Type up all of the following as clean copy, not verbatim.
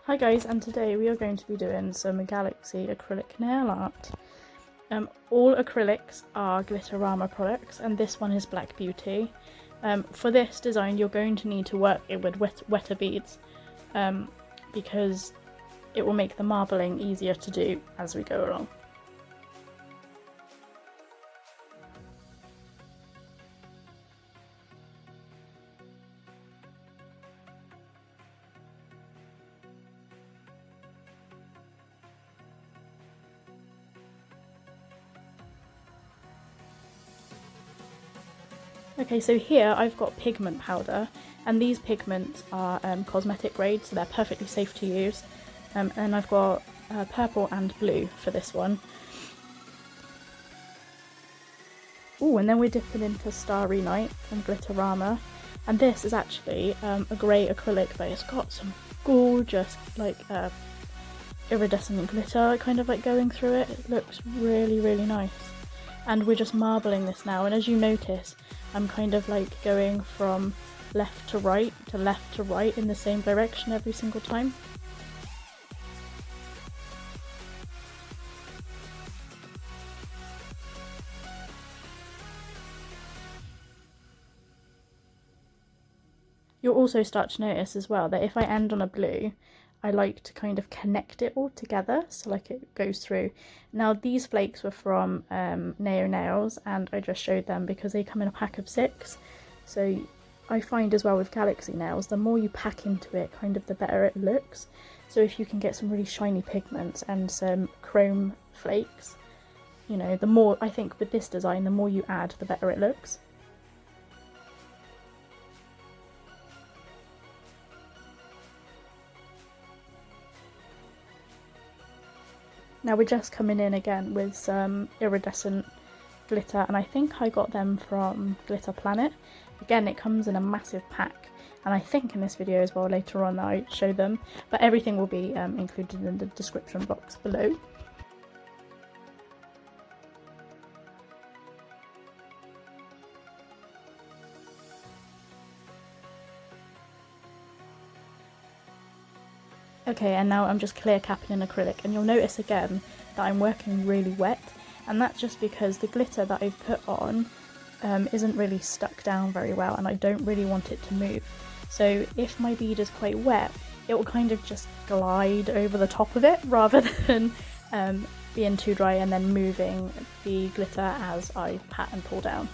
Hi guys, and today we are going to be doing some Galaxy acrylic nail art. All acrylics are Glitterama products, and this one is Black Beauty. For this design you're going to need to work it with wetter beads because it will make the marbling easier to do as we go along. Okay, so here I've got pigment powder, and these pigments are cosmetic grade, so they're perfectly safe to use. And I've got purple and blue for this one. Oh, and then we're dipping into Starry Night from Glitterama, and this is actually a grey acrylic, but it's got some gorgeous like iridescent glitter kind of like going through it. It looks really nice. And we're just marbling this now, and as you notice I'm kind of like going from left to right in the same direction every single time. You'll also start to notice as well that if I end on a blue, I like to kind of connect it all together, so like it goes through. Now these flakes were from Neo Nails, and I just showed them because they come in a pack of 6. So I find as well with Galaxy nails, the more you pack into it, kind of the better it looks. So if you can get some really shiny pigments and some chrome flakes, you know, the more, I think with this design, the more you add, the better it looks. Now we're just coming in again with some iridescent glitter, and I think I got them from Glitter Planet. Again, it comes in a massive pack, and I think in this video as well later on I show them, but everything will be included in the description box below. Okay, and now I'm just clear capping in acrylic, and you'll notice again that I'm working really wet, and that's just because the glitter that I've put on isn't really stuck down very well, and I don't really want it to move. So if my bead is quite wet, it will kind of just glide over the top of it rather than being too dry and then moving the glitter as I pat and pull down.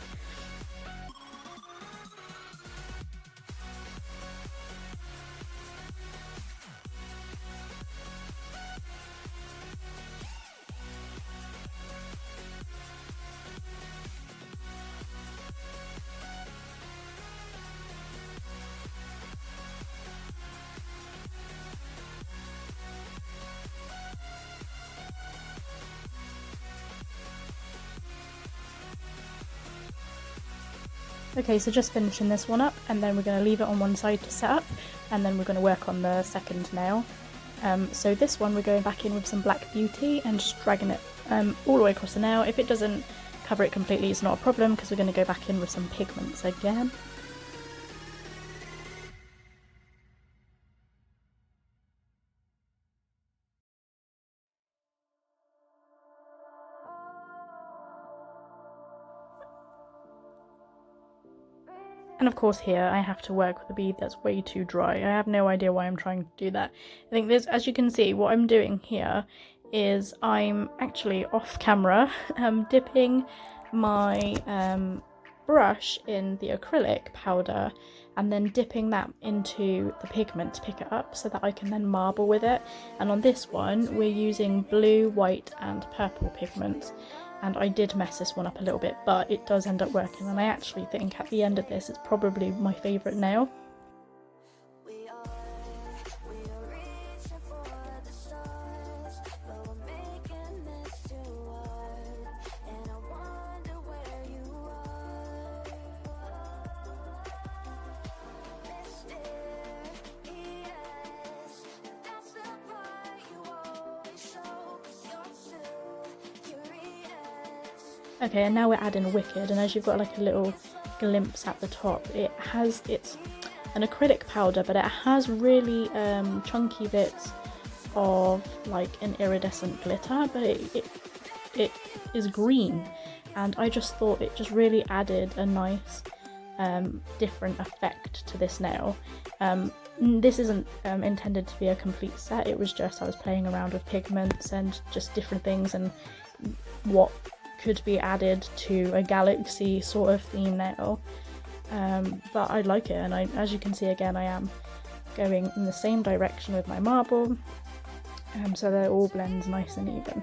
Okay, so just finishing this one up, and then we're going to leave it on one side to set up, and then we're going to work on the second nail. So this one we're going back in with some Black Beauty and just dragging it all the way across the nail. If it doesn't cover it completely, it's not a problem because we're going to go back in with some pigments again. And of course here I have to work with a bead that's way too dry. I have no idea why I'm trying to do that. I think this, as you can see, what I'm doing here is I'm actually off camera dipping my brush in the acrylic powder and then dipping that into the pigment to pick it up so that I can then marble with it. And on this one we're using blue, white and purple pigments. And I did mess this one up a little bit, but it does end up working, and I actually think at the end of this it's probably my favourite nail. Okay, and now we're adding Wicked, and as you've got like a little glimpse at the top, it has its, an acrylic powder, but it has really chunky bits of like an iridescent glitter, but it is green, and I just thought it just really added a nice different effect to this nail. This isn't intended to be a complete set, it was just I was playing around with pigments and just different things and what could be added to a galaxy sort of theme nail. But I like it, and as you can see again, I am going in the same direction with my marble, so that it all blends nice and even.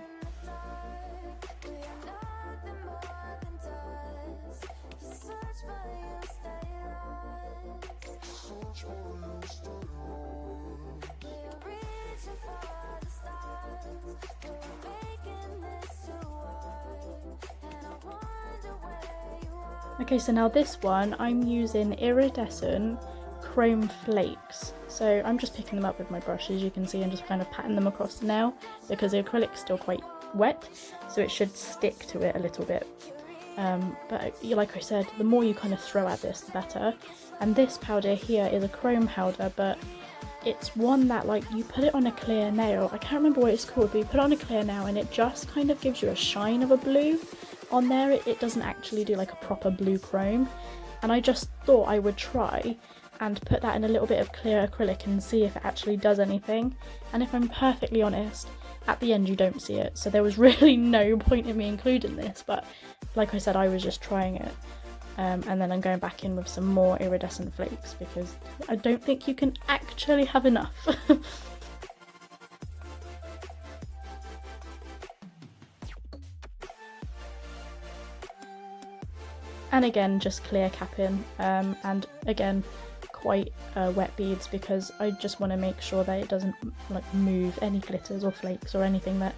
Okay, so now this one I'm using Iridescent Chrome Flakes. So I'm just picking them up with my brush, as you can see, and just kind of patting them across the nail because the acrylic's still quite wet, so it should stick to it a little bit. But like I said, the more you kind of throw at this, the better. And this powder here is a chrome powder, but it's one that, like, you put it on a clear nail, I can't remember what it's called, but you put it on a clear nail and it just kind of gives you a shine of a blue on there. It doesn't actually do like a proper blue chrome, and I just thought I would try and put that in a little bit of clear acrylic and see if it actually does anything. And if I'm perfectly honest, at the end you don't see it, so there was really no point in me including this, but like I said, I was just trying it. And then I'm going back in with some more iridescent flakes because I don't think you can actually have enough. And again, just clear capping, and again quite wet beads because I just want to make sure that it doesn't like move any glitters or flakes or anything that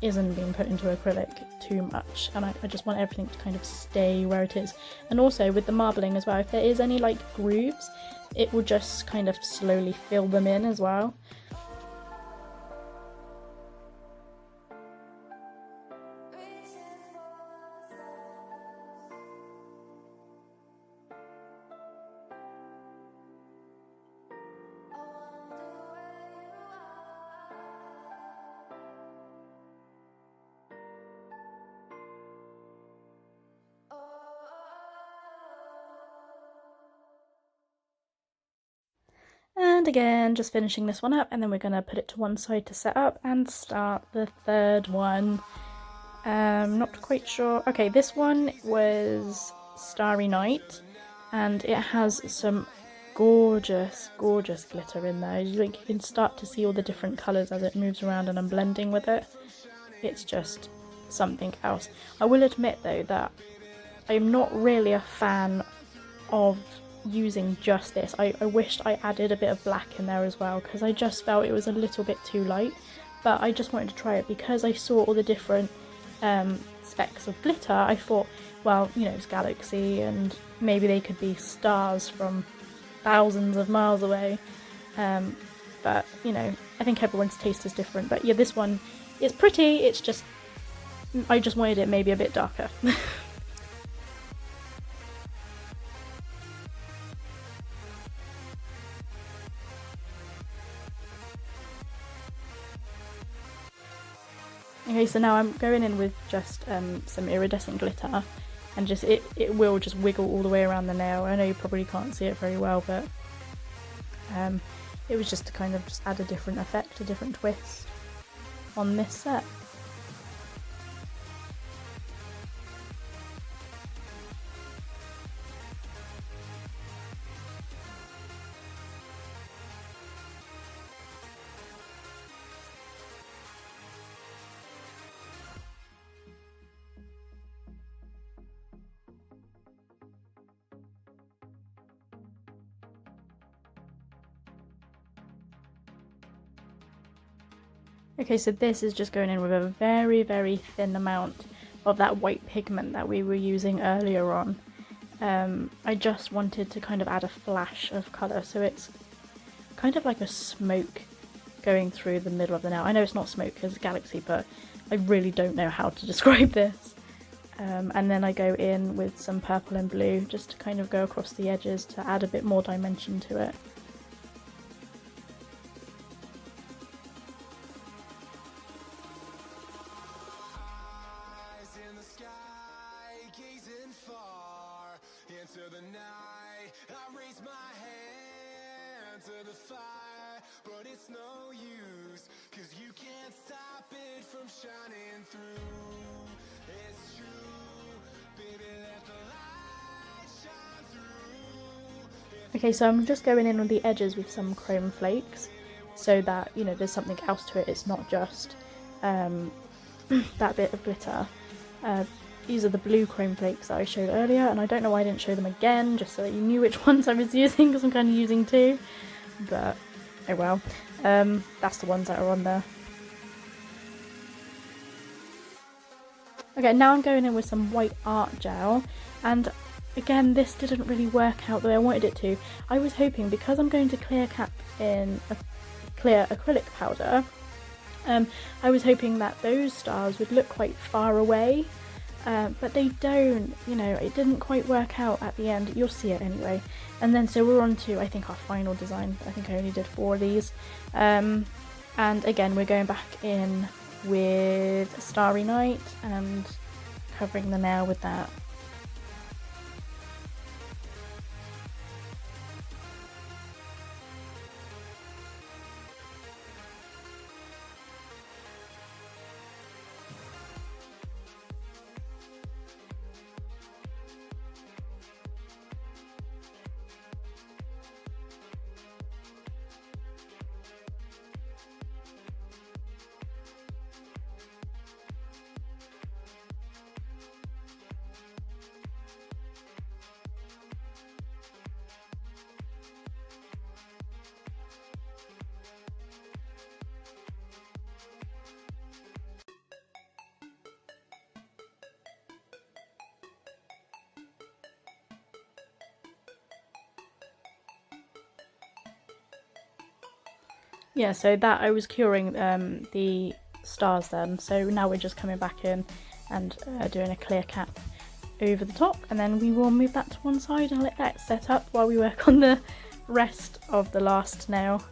isn't being put into acrylic too much, and I just want everything to kind of stay where it is. And also with the marbling as well, if there is any like grooves, it will just kind of slowly fill them in as well. And again, just finishing this one up, and then we're going to put it to one side to set up and start the third one. Not quite sure. Okay, this one was Starry Night, and it has some gorgeous, gorgeous glitter in there. You can start to see all the different colours as it moves around, and I'm blending with it. It's just something else. I will admit though that I'm not really a fan of using just this. I wished I added a bit of black in there as well because I just felt it was a little bit too light, but I just wanted to try it because I saw all the different specks of glitter. I thought, well, you know, it's Galaxy and maybe they could be stars from thousands of miles away, but you know, I think everyone's taste is different. But yeah, this one is pretty, it's just I just wanted it maybe a bit darker. Okay, so now I'm going in with just some iridescent glitter, and just it will just wiggle all the way around the nail. I know you probably can't see it very well, but it was just to kind of just add a different effect, a different twist on this set. Okay, so this is just going in with a very, very thin amount of that white pigment that we were using earlier on. I just wanted to kind of add a flash of colour, so it's kind of like a smoke going through the middle of the nail. I know it's not smoke because it's Galaxy, but I really don't know how to describe this. And then I go in with some purple and blue just to kind of go across the edges to add a bit more dimension to it. Okay, so I'm just going in on the edges with some chrome flakes so that, you know, there's something else to it. It's not just that bit of glitter. These are the blue chrome flakes that I showed earlier, and I don't know why I didn't show them again, just so that you knew which ones I was using, because I'm kind of using two, but oh well. That's the ones that are on there. Okay, now I'm going in with some white art gel, and again, this didn't really work out the way I wanted it to. I was hoping, because I'm going to clear cap in a clear acrylic powder, I was hoping that those stars would look quite far away, but they don't, you know, it didn't quite work out at the end. You'll see it anyway. And then so we're on to, I think, our final design. I think I only did 4 of these. And again, we're going back in with Starry Night and covering the nail with that. Yeah, so that I was curing the stars then, so now we're just coming back in and doing a clear cap over the top, and then we will move that to one side and let that set up while we work on the rest of the last nail.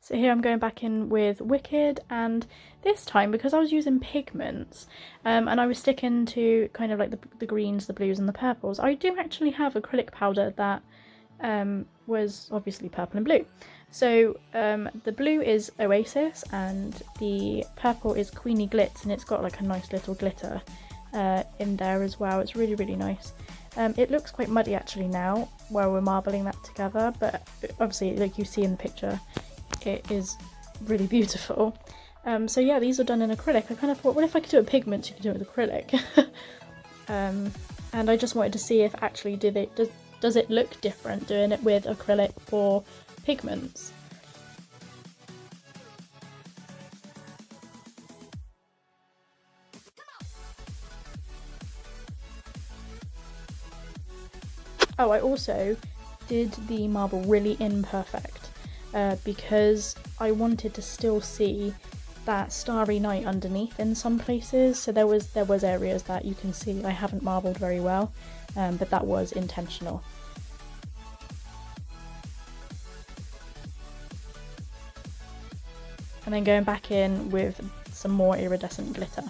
So here I'm going back in with Wicked, and this time, because I was using pigments and I was sticking to kind of like the greens, the blues and the purples, I do actually have acrylic powder that was obviously purple and blue. So the blue is Oasis and the purple is Queenie Glitz, and it's got like a nice little glitter in there as well. It's really, really nice. It looks quite muddy actually now while we're marbling that together, but obviously, like you see in the picture, it is really beautiful. So yeah, these are done in acrylic. I kind of thought, well, if I could do it with pigments, you could do it with acrylic. And I just wanted to see if actually does it look different doing it with acrylic or pigments. Oh, I also did the marble really imperfect because I wanted to still see that Starry Night underneath in some places. So there was areas that you can see I haven't marbled very well, but that was intentional. And then going back in with some more iridescent glitter.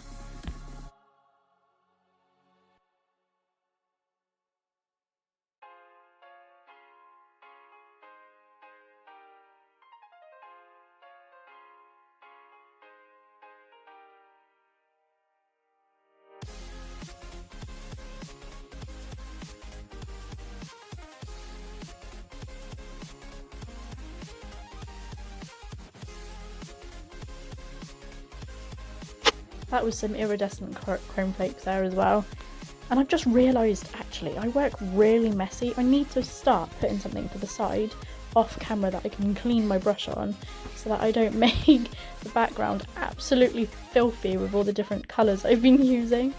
that was some iridescent chrome flakes there as well. And I've just realised, actually, I work really messy. I need to start putting something to the side off camera that I can clean my brush on, so that I don't make the background absolutely filthy with all the different colours I've been using.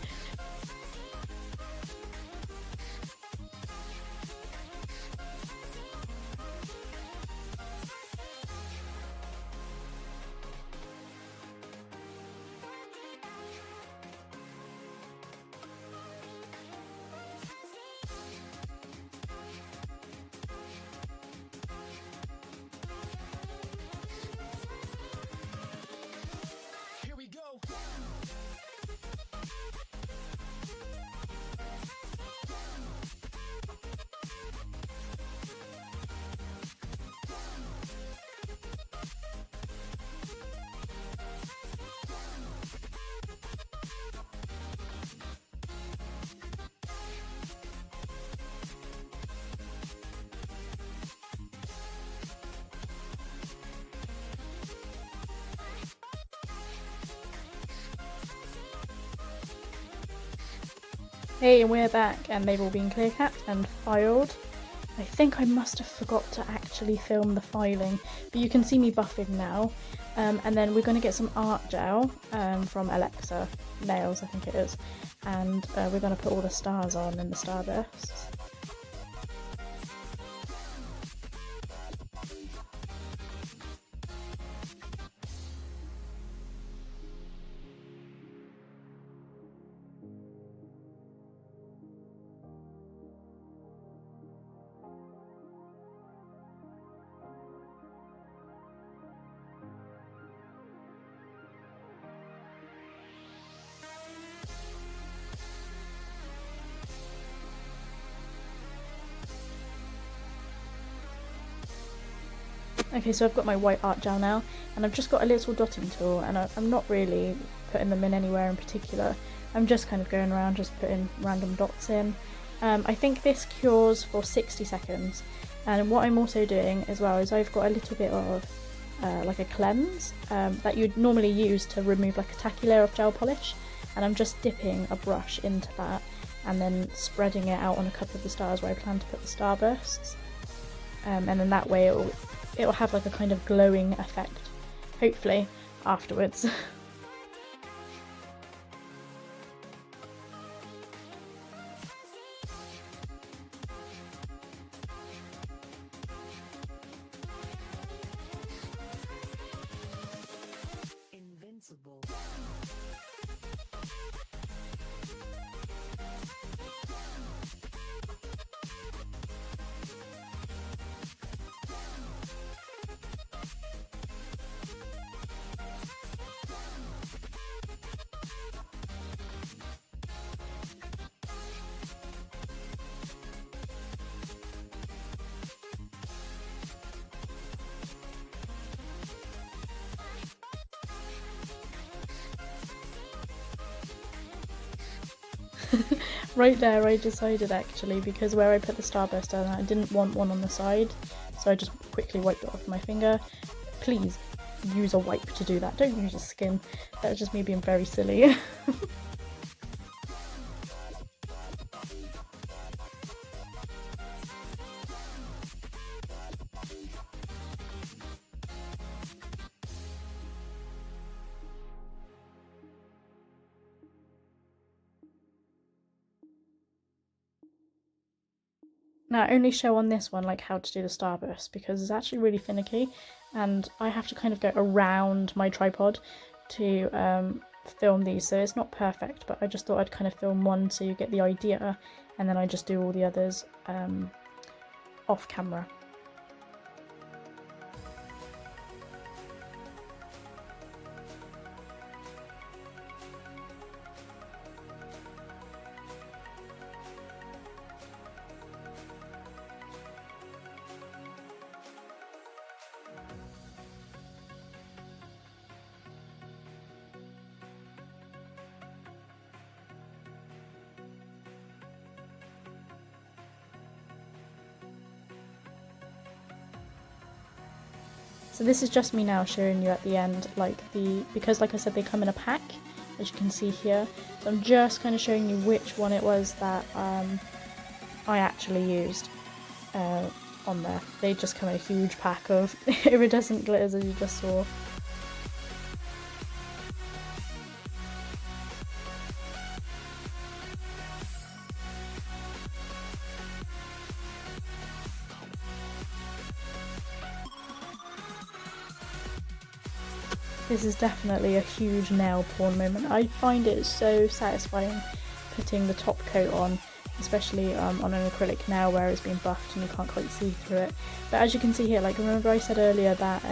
Hey, and we're back, and they've all been clear capped and filed. I think I must have forgot to actually film the filing, but you can see me buffing now. And then we're going to get some art gel from Alexa Nails, I think it is, and we're going to put all the stars on and the starbursts. Okay, so I've got my white art gel now, and I've just got a little dotting tool, and I'm not really putting them in anywhere in particular. I'm just kind of going around, just putting random dots in. I think this cures for 60 seconds, and what I'm also doing as well is I've got a little bit of like a cleanse that you'd normally use to remove like a tacky layer of gel polish, and I'm just dipping a brush into that and then spreading it out on a couple of the stars where I plan to put the starbursts, and then that way it'll have like a kind of glowing effect, hopefully, afterwards. Invincible. Right there I decided actually, because where I put the starburst down I didn't want one on the side, so I just quickly wiped it off my finger. Please use a wipe to do that, don't use a skin. That's just me being very silly. Now, I only show on this one like how to do the starburst because it's actually really finicky, and I have to kind of go around my tripod to film these, so it's not perfect, but I just thought I'd kind of film one so you get the idea, and then I just do all the others off camera. So this is just me now showing you at the end, like because like I said they come in a pack, as you can see here. So I'm just kind of showing you which one it was that I actually used on there. They just come in a huge pack of iridescent glitters, as you just saw. This is definitely a huge nail porn moment. I find it so satisfying putting the top coat on, especially on an acrylic nail where it's been buffed and you can't quite see through it. But as you can see here, like, remember I said earlier that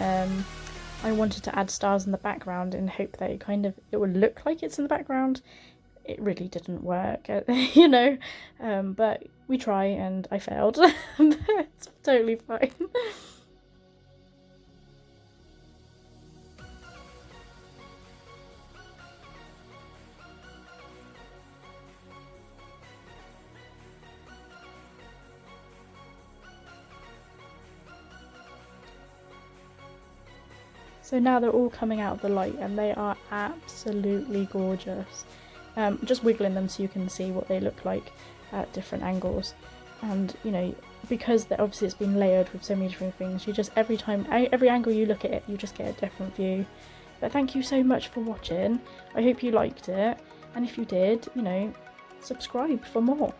I wanted to add stars in the background in hope that it would look like it's in the background. It really didn't work, you know, but we try and I failed. It's totally fine. So now they're all coming out of the light and they are absolutely gorgeous. Just wiggling them so you can see what they look like at different angles. And, you know, because obviously it's been layered with so many different things, you just, every angle you look at it, you just get a different view. But thank you so much for watching. I hope you liked it. And if you did, you know, subscribe for more.